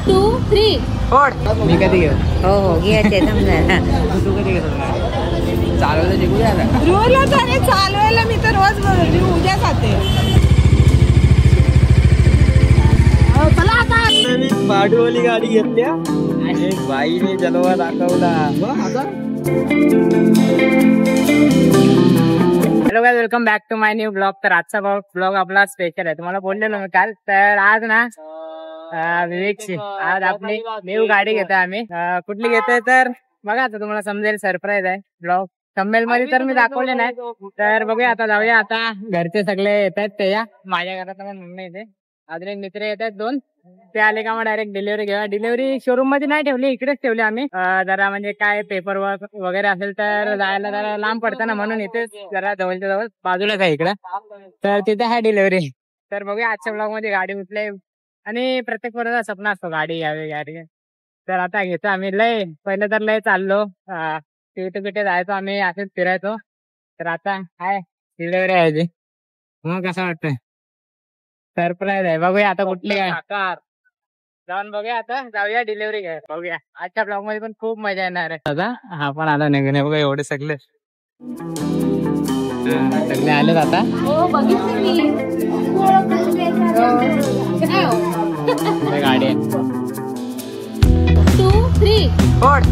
2, 3 फोड. मी कधी घेऊ? हो हो घ्यायचे समजा. तू कधी घेतो? चालवायला शिकू द्या ना. रोजला जाणे चालवायला मी तर रोज उद्या जाते. चला आता भाडूवाली गाडी घेतल्या आणि बाईने जलवा दाखवला. Hello guys, welcome back to my new blog. तर आजचा ब्लॉग आपला स्पेशल आहे. तुम्हाला बोललेलो मी काल. तर आज ना विवेकची आज आपली न्यू गाडी घेतोय आम्ही. कुठली घेतोय तर बघा, आता तुम्हाला समजेल. सरप्राईज आहे ब्लॉग. थंबनेल मध्ये तर मी दाखवले नाही. तर बघूया, आता जाऊया. आता घरचे सगळे येत आहेत ते या. माझ्या घरात पण मम्मी येते, अजून एक मित्र येत आहेत 2. ते आले का मग डायरेक्ट डिलिव्हरी घेऊया. डिलिव्हरी शोरूम मध्ये नाही ठेवली, इकडेच ठेवली आम्ही. जरा म्हणजे काय पेपर वर्क वगैरे असेल तर जायला जरा लांब पडतं ना, म्हणून इथेच जरा जवळच्या जवळ बाजूलाच आहे इकडं. तर तिथे आहे डिलिव्हरी. तर बघूया आजच्या ब्लॉग मध्ये गाडी उठले. आणि प्रत्येक पोराचा स्वप्न असतो गाडी घ्यावी गाडी. तर आता घेतो आम्ही. पहिलं तर लय चाललो कुठे जायचो आम्ही, असेच फिरायचो. तर आता आहे डिलिव्हरी आहे. मग कसं वाटतंय? सरप्राईज आहे. बघूया आता कुठली काय जाऊन बघूया. आता जाऊया डिलिव्हरी घ्या. बघूया आजच्या ब्लॉग मध्ये पण खूप मजा येणार आहे. दादा हा पण आला निघून. बघा एवढे सगळे आलेत आता. हो बघितलं मी. गाडी आहे. 2, 3 फोड.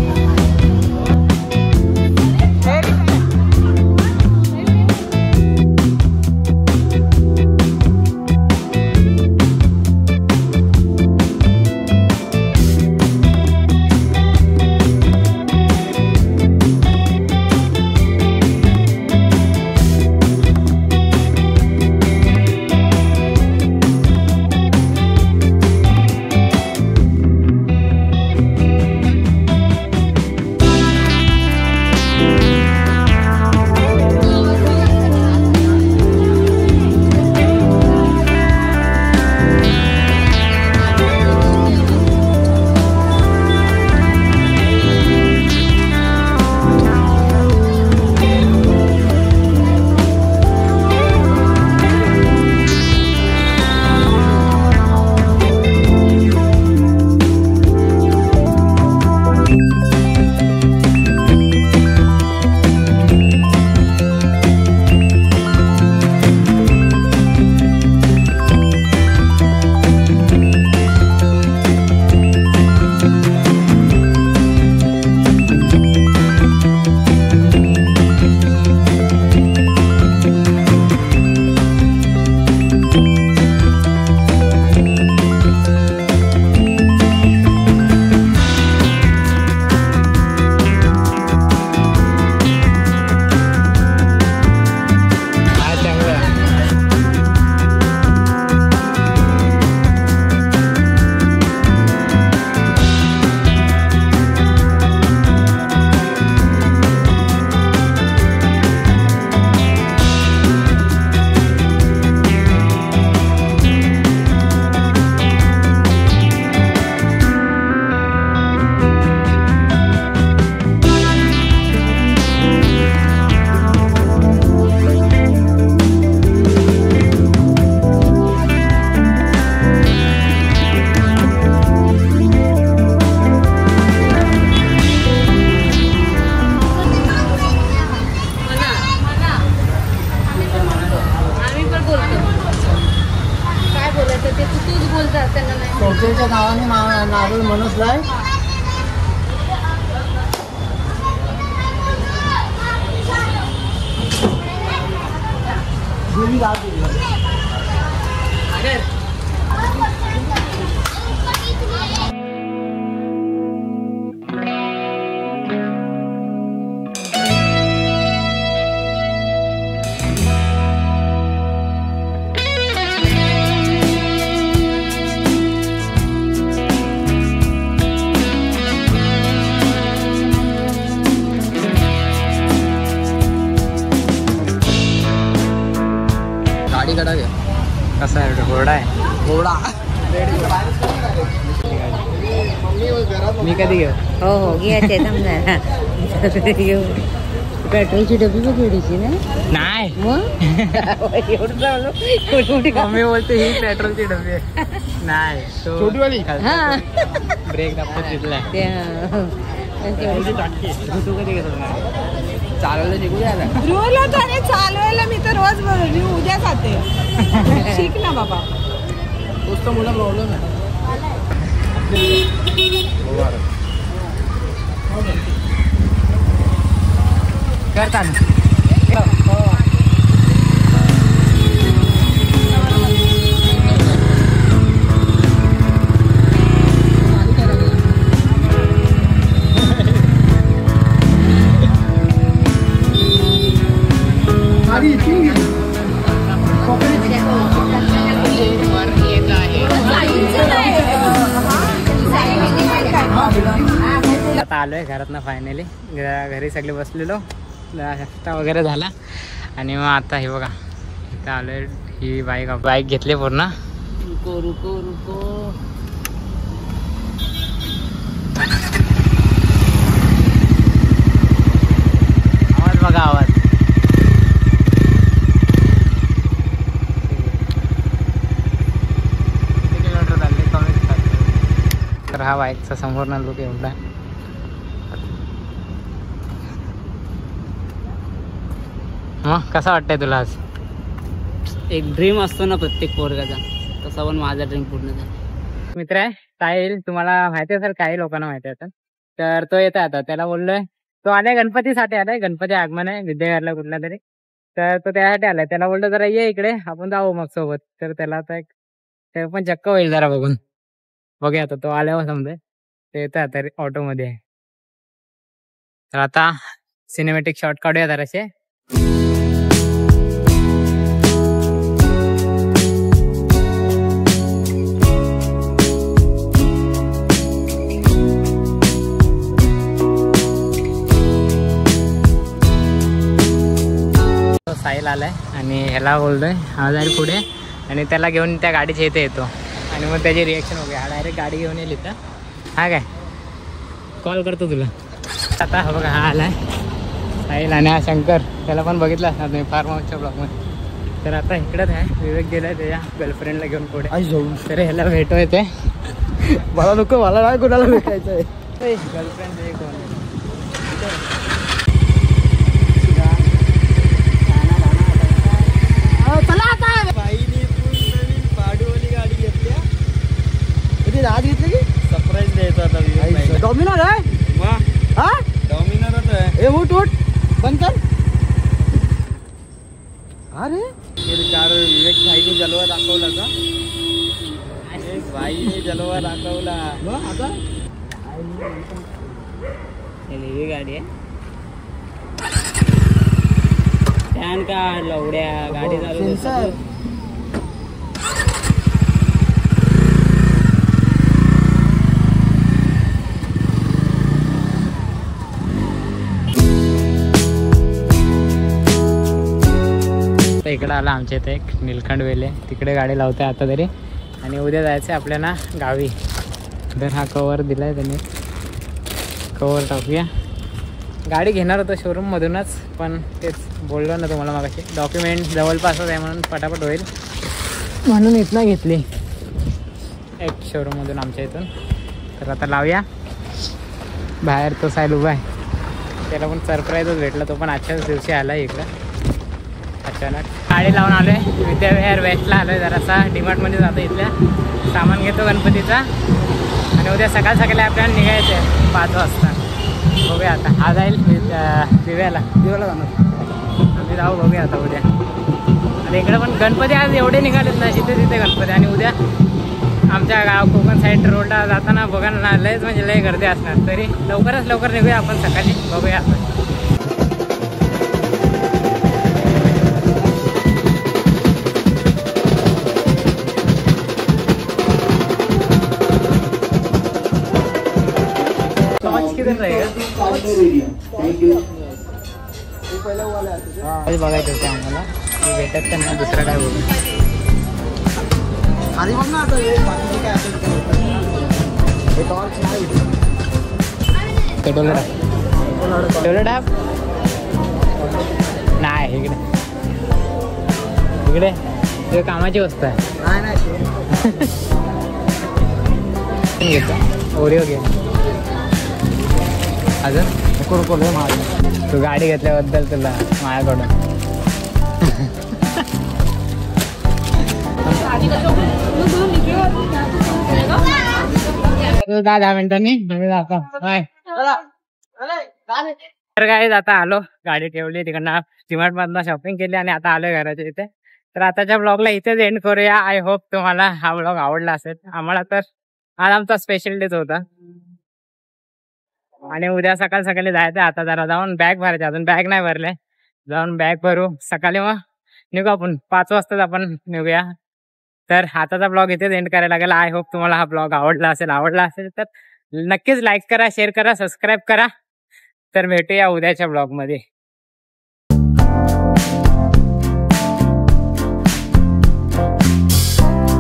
कोकणच्या नावाने नारळ मनसलाय. कसा आहे? घोडा आहे. घोडा. मी कधी घेऊ? हो हो घ्यायचे समजा. घेऊ. पेट्रोलची डबी बघ एवढीची ना. नाही मग मम्मी बोलते ही पेट्रोलची डबी आहे. नाही छोटीवाली ब्रेक दाखवत तिथला चालवलं निघूया ना. ध्रुवला तर चालवायला मी तर रोज मी उद्या जाते. शिक ना बाबा. तोच तर मोठा प्रॉब्लेम आहे. करता ना आता आलोय घरात ना फायनली. घरी सगळे बसलेलो, नाश्ता वगैरे झाला आणि मग आता हे बघा इथं आलोय. ही बाईक घेतली पूर्ण. रुको रुको रुको. आवाज बघा आवाज. किती किलोमीटर चालले? कमीच चालले. तर हा बाईकचा समोरना लुक एवढा. मग कसा वाटतंय तुला आज? एक ड्रीम असतो ना प्रत्येक पोरगाचा, तसा पण माझा ड्रीम पूर्ण झाला. मित्र आहे साहिल, तुम्हाला माहिती असेल, काही लोकांना माहिती असेल. तर तो येत आता, त्याला बोललोय. तो आलाय गणपतीसाठी आलाय, गणपती आगमन आहे विद्यागरला कुठला तरी. तर तो त्यासाठी आलाय. त्याला बोललो जरा ये इकडे, आपण जाऊ मग सोबत. तर त्याला आता एक ते पण चक्क होईल जरा बघून. बघूया आता तो आल्यावर समजेल. ते येतं आता ऑटोमध्ये आहे. तर आता सिनेमॅटिक शॉट काढूया जराशे. साहिल आलाय आणि ह्याला बोलतोय हा जाईल पुढे आणि त्याला घेऊन त्या गाडीच्या इथे येतो आणि मग त्याची रिॲक्शन होईल. हा डायरेक्ट गाडी घेऊन येईल इथं. हा काय कॉल करतो तुला. आता हा बघा हा आलाय साहिल आणि हा शंकर. त्याला पण बघितलं असणार तुम्ही फार्म हाऊसच्या ब्लॉगमध्ये. तर आता इकडंच आहे. विवेक गेलाय त्याच्या गर्लफ्रेंडला घेऊन पुढे. तर ह्याला भेटोय ते. मला नको, मला नाही कोणाला भेटायचं आहे. गर्लफ्रेंड कोण आज घेतली की सरप्राईज द्यायचं आता. डॉमिनर आहे. हा डॉमिनरच आहे. ए उठ उठ बंद कर. अरे कार विवेक भाईने जलवा दाखवला का? भाईने जलवा दाखवला. आता ही गाडी आहे. फॅन का लवड्या गाडी चालू. इकडं आला आमच्या इथे एक निलखंड वेल आहे, तिकडे गाडी लावते आता तरी. आणि उद्या जायचं आहे आपल्याला गावी. तर हा कवर दिला आहे त्यांनी, कवर टाकूया. गाडी घेणार होतो शोरूममधूनच, पण तेच बोललो ना तुम्हाला मागाशी, डॉक्युमेंट जवळपासच आहे म्हणून पटापट होईल म्हणून इथनं घेतली एक शोरूममधून आमच्या इथून. तर आता लावूया. बाहेर तो साहिल उभा आहे, त्याला पण सरप्राईजच भेटला. तो पण आजच्याच दिवशी आला इकडं अचानक. गाडी लावून आलो आहे विद्याविहार वेस्टला आलो आहे. जरासा डीमार्टमध्ये जातो, इथल्या सामान घेतो गणपतीचा आणि उद्या सकाळ सकाळी आपल्याला निघायचं आहे 5 वाजता. बघूया आता. हा जाईल दिव्याला जाणार आम्ही, जाऊ बघूया आता उद्या. आणि इकडे पण गणपती आज एवढे निघालेत ना, जिथे तिथे गणपती. आणि उद्या आमच्या गाव कोकण साईड रोडला जाताना बघा ना, लयच म्हणजे लय गर्दी असणार. तरी लवकरच लवकर निघूया आपण सकाळी. बघूया आपण. बघायचं होतं आम्हाला, भेटत त्यांना दुसरं काय बोलू. अरे बघ ना आता काय असेल टोला नाही इकडे इकडे ते कामाची वस्तू आहे. ओरिओ घे अजून तू गाडी घेतल्याबद्दल तुला माझ्याकडून 10 मिनिटांनी बाय. तर काय आता आलो, गाडी ठेवली तिकडनं डिमार्ट मधनं शॉपिंग केली आणि आता आलोय घराच्या इथे. तर आताच्या ब्लॉगला इथेच एंड करूया. आय होप तुम्हाला हा ब्लॉग आवडला असेल. आम्हाला तर आज आमचा स्पेशल डेच होता आणि उद्या सकाळी जायचं. आता जरा जाऊन बॅग भरायचे, अजून बॅग नाही भरले, जाऊन बॅग भरू सकाळी मग निघू आपण 5 वाजताच आपण निघूया. तर आताचा ब्लॉग इथेच एंड करायला लागेल. आय होप तुम्हाला हा ब्लॉग आवडला असेल तर नक्कीच लाईक करा, शेअर करा, सबस्क्राईब करा. तर भेटूया उद्याच्या ब्लॉग मध्ये.